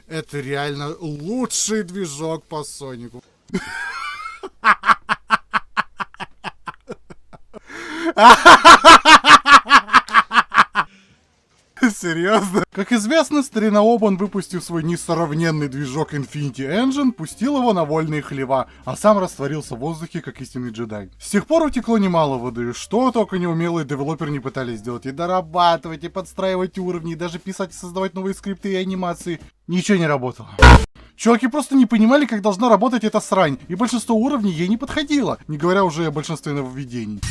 Это реально лучший движок по Сонику. Серьезно? Как известно, старина Обан, выпустив свой несравненный движок Infinity Engine, пустил его на вольные хлева, а сам растворился в воздухе, как истинный джедай. С тех пор утекло немало воды, что только неумелые девелоперы не пытались сделать, и дорабатывать, и подстраивать уровни, и даже писать и создавать новые скрипты и анимации. Ничего не работало. Чуваки просто не понимали, как должна работать эта срань, и большинство уровней ей не подходило, не говоря уже о большинстве нововведений.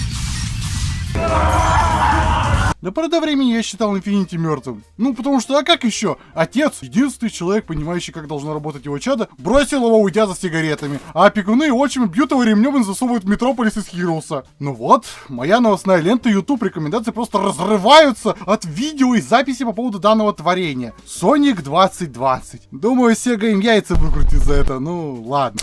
До поры до времени я считал Infinity мертвым. Ну, потому что, а как еще? Отец, единственный человек, понимающий, как должно работать его чадо, бросил его, уйдя за сигаретами. А опекуны и отчимы бьют его ремнем и засовывают в Метрополис из Хироуса. Ну вот, моя новостная лента, YouTube рекомендации просто разрываются от видео и записи по поводу данного творения. Sonic 2020. Думаю, Sega им яйца выкрутит за это, ну ладно.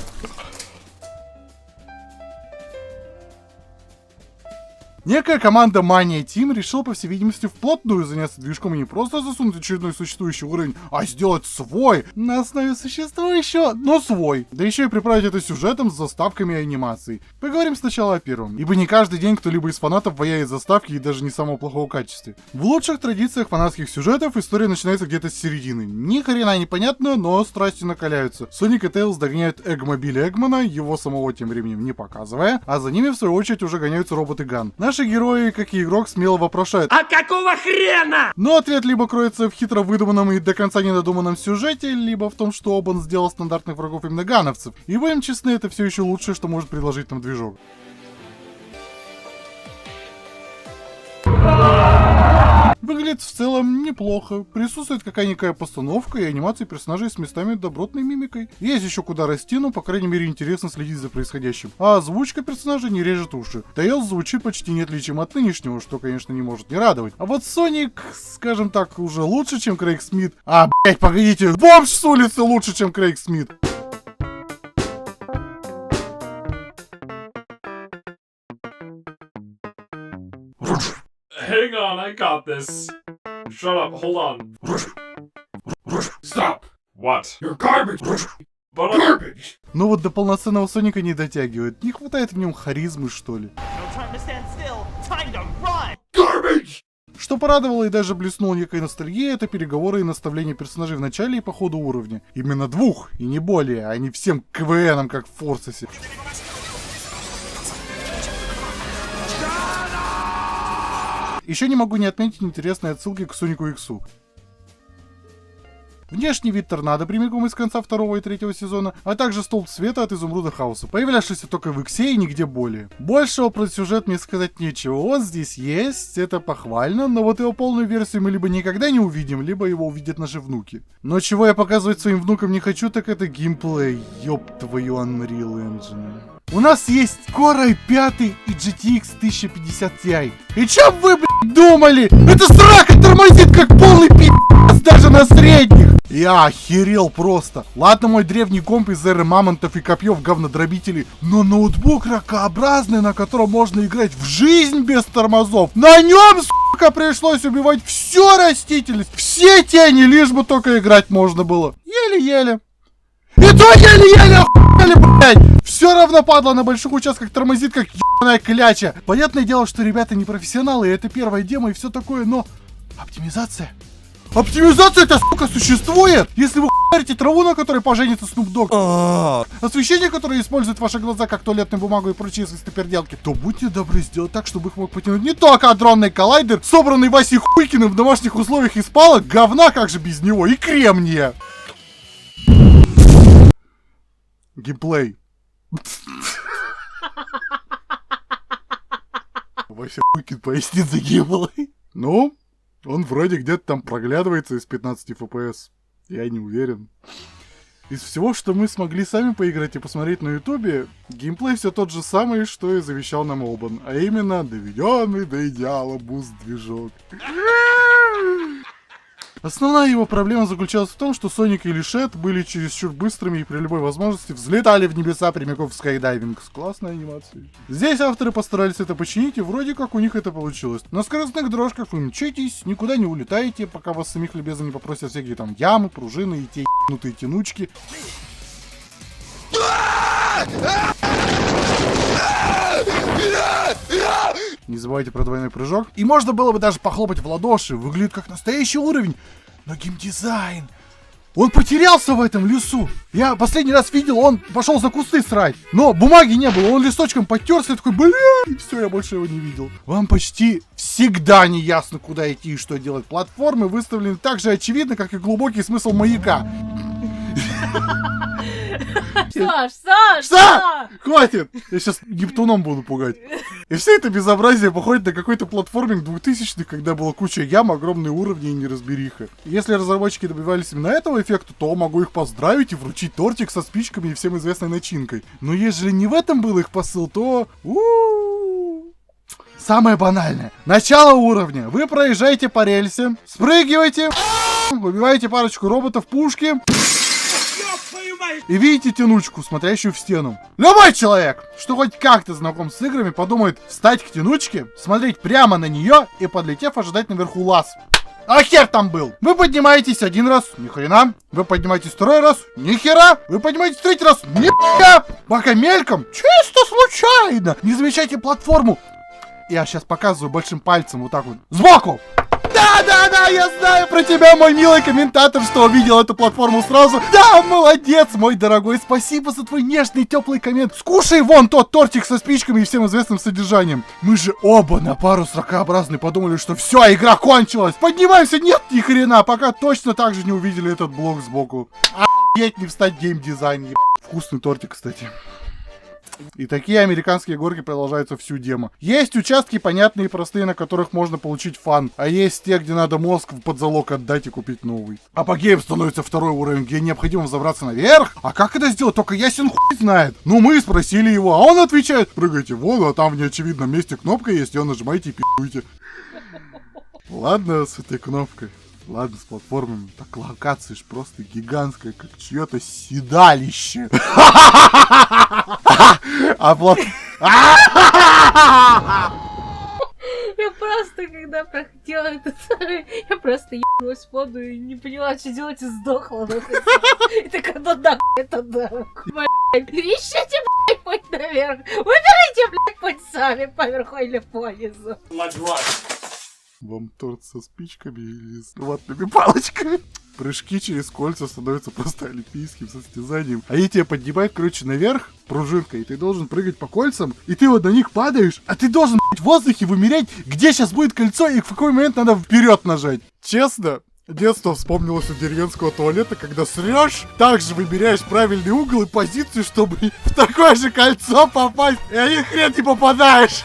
Некая команда Mania Team решила, по всей видимости, вплотную заняться движком и не просто засунуть очередной существующий уровень, а сделать свой, на основе существующего, но свой. Да еще и приправить это сюжетом с заставками и анимацией. Поговорим сначала о первом, ибо не каждый день кто-либо из фанатов ваяет заставки и даже не самого плохого качества. В лучших традициях фанатских сюжетов история начинается где-то с середины. Ни хрена непонятно, но страсти накаляются. Соник и Тейлз догоняют Эггмобиля Эггмана, его самого тем временем не показывая, а за ними в свою очередь уже гоняются роботы Ган. Наши герои, как и игрок, смело вопрошают: а какого хрена? Но ответ либо кроется в хитро выдуманном и до конца недодуманном сюжете, либо в том, что Обан сделал стандартных врагов именно гановцев. И будем честны, это все еще лучшее, что может предложить нам движок. Выглядит в целом неплохо. Присутствует какая-никакая постановка и анимация персонажей с местами добротной мимикой. Есть еще куда расти, но, по крайней мере, интересно следить за происходящим. А озвучка персонажей не режет уши. Тейлз звучит почти неотличим от нынешнего, что, конечно, не может не радовать. А вот Соник, скажем так, уже лучше, чем Крейг Смит. А, блять, погодите, бомж с улицы лучше, чем Крейг Смит. Hang on, I got this. Shut up, hold on. Stop! What? You're garbage! But I'm garbage! Ну вот до полноценного Соника не дотягивает. Не хватает в нем харизмы, что ли. Garbage! Что порадовало и даже блеснула некой ностальгия, это переговоры и наставления персонажей в начале и по ходу уровня. Именно двух, и не более, а не всем КВНом, как в Форсасе. Еще не могу не отметить интересные отсылки к Сонику Иксу. Внешний вид торнадо прямиком из конца 2 и 3 сезона, а также столб света от Изумруда Хаоса, появлявшийся только в Иксе и нигде более. Большего про сюжет мне сказать нечего, он здесь есть, это похвально, но вот его полную версию мы либо никогда не увидим, либо его увидят наши внуки. Но чего я показывать своим внукам не хочу, так это геймплей, ёб твою Unreal Engine. У нас есть Core i5 и GTX 1050 Ti. И чё вы, блядь, думали? Это срака тормозит как полный пи***ц даже на средних. Я охерел просто. Ладно, мой древний комп из эры мамонтов и копьев говнодробителей, но ноутбук ракообразный, на котором можно играть в жизнь без тормозов. На нем, сука, пришлось убивать всю растительность, все тени, лишь бы только играть можно было. Еле-еле. И то еле-еле охуели, блядь! Все равно падла на больших участках тормозит, как ебаная кляча. Понятное дело, что ребята не профессионалы, и это первая демо и все такое, но... Оптимизация? Оптимизация-то, сука, существует! Если вы хуярите траву, на которой поженится Snoop Dogg, освещение, которое использует ваши глаза как туалетную бумагу и прочие свистоперделки, то будьте добры сделать так, чтобы их мог потянуть не только адронный коллайдер, собранный Васей Хуйкиным в домашних условиях из палок, говна, как же без него, и кремния. Геймплей. Вася Хуйкин пояснит за геймплей. Ну, он вроде где-то там проглядывается из 15 FPS. Я не уверен. Из всего, что мы смогли сами поиграть и посмотреть на ютубе, геймплей все тот же самый, что и завещал нам Обан. А именно, доведенный до идеала буст-движок. Основная его проблема заключалась в том, что Соник и Лишет были чересчур быстрыми и при любой возможности взлетали в небеса прямиком в скайдайвинг с классной анимацией. Здесь авторы постарались это починить, и вроде как у них это получилось. На скоростных дорожках вы мчитесь, никуда не улетаете, пока вас самих любезно не попросят всякие там ямы, пружины и те ебнутые тянучки. Не забывайте про двойной прыжок. И можно было бы даже похлопать в ладоши. Выглядит как настоящий уровень. Но геймдизайн... Он потерялся в этом лесу. Я последний раз видел, он пошел за кусты срать. Но бумаги не было, он листочком потерся и такой, бля, и все, я больше его не видел. Вам почти всегда не ясно, куда идти и что делать. Платформы выставлены так же очевидно, как и глубокий смысл маяка. Саш! Хватит! Я сейчас Нептуном буду пугать. И все это безобразие походит на какой-то платформинг 2000-х, когда была куча ям, огромные уровни и неразбериха. Если разработчики добивались именно этого эффекта, то могу их поздравить и вручить тортик со спичками и всем известной начинкой. Но ежели не в этом был их посыл, то... Самое банальное. Начало уровня. Вы проезжаете по рельсе, спрыгиваете, убиваете парочку роботов, пушки... И видите тянучку, смотрящую в стену. Любой человек, что хоть как-то знаком с играми, подумает встать к тянучке, смотреть прямо на нее и, подлетев, ожидать наверху лаз. А хер там был? Вы поднимаетесь один раз, ни хрена. Вы поднимаетесь второй раз, ни хера. Вы поднимаетесь третий раз, ни хера. Пока мельком, чисто случайно, не замечайте платформу. Я сейчас показываю большим пальцем вот так вот. Сбоку! Да, я знаю про тебя, мой милый комментатор, что увидел эту платформу сразу. Да, молодец, мой дорогой, спасибо за твой нежный теплый коммент. Скушай вон тот тортик со спичками и всем известным содержанием. Мы же оба на пару срокообразный подумали, что все, игра кончилась. Поднимаемся, нет ни хрена, пока точно так же не увидели этот блок сбоку. Охуеть, не встать геймдизайн, Вкусный тортик, кстати. И такие американские горки продолжаются всю демо. Есть участки понятные и простые, на которых можно получить фан. А есть те, где надо мозг под залог отдать и купить новый. Апогеем становится второй уровень, где необходимо взобраться наверх. А как это сделать? Только ясен хуй знает. Ну мы спросили его, а он отвечает: прыгайте в воду, а там в неочевидном месте кнопка есть, ее нажимаете и пи***уйте. Ладно с этой кнопкой. Ладно, с платформами. Так локация ж просто гигантская, как чье-то седалище. А Я просто, когда проходила этот, я просто ебнулась в воду и не поняла, что делать, и сдохла. И такая, ну да, это да. Ищите, блядь, путь наверх. Выбирайте, блядь, путь сами, поверху или понизу. Вам торт со спичками или с ватными палочками? Прыжки через кольца становятся просто олимпийским состязанием. Они тебя поднимают, короче, наверх пружинкой, и ты должен прыгать по кольцам, и ты вот на них падаешь, а ты должен, блядь, в воздухе вымерять, где сейчас будет кольцо и в какой момент надо вперед нажать. Честно, детство вспомнилось у деревенского туалета, когда срешь, также выбираешь правильный угол и позицию, чтобы в такое же кольцо попасть, и ни хрен не попадаешь.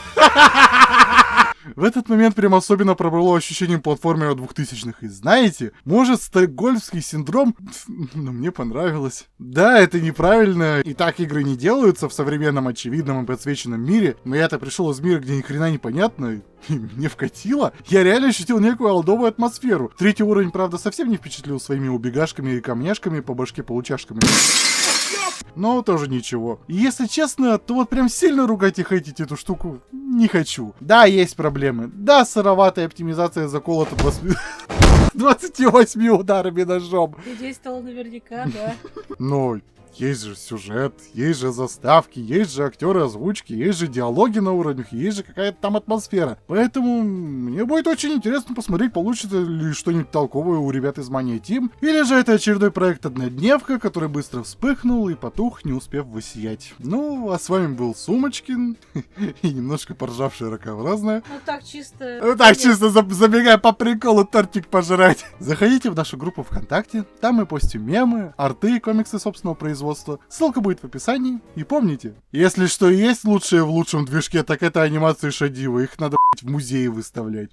В этот момент прям особенно пробрало ощущением платформера 2000-х. И знаете, может, стокгольмский синдром, но мне понравилось. Да, это неправильно, и так игры не делаются в современном очевидном и подсвеченном мире, но я-то пришел из мира, где ни хрена непонятно, и мне вкатило. Я реально ощутил некую олдовую атмосферу. Третий уровень, правда, совсем не впечатлил своими убегашками и камняшками по башке получашками. Но тоже ничего. И если честно, то вот прям сильно ругать и хейтить эту штуку не хочу. Да, есть проблемы. Да, сыроватая оптимизация заколота 28 ударами ножом. И действовало наверняка, да. Но есть же сюжет, есть же заставки, есть же актеры озвучки, есть же диалоги на уровнях, есть же какая-то там атмосфера. Поэтому мне будет очень интересно посмотреть, получится ли что-нибудь толковое у ребят из Mania Team, или же это очередной проект однодневка, который быстро вспыхнул и потух, не успев воссиять. Ну, а с вами был Сумочкин и немножко поржавшая ракообразная. Ну так чисто... Ну так чисто забегая по приколу тортик пожрать. Заходите в нашу группу ВКонтакте, там мы постим мемы, арты и комиксы собственного производства. Ссылка будет в описании. И помните, если что есть лучшее в лучшем движке, так это анимации Шадива. Их надо в музее выставлять.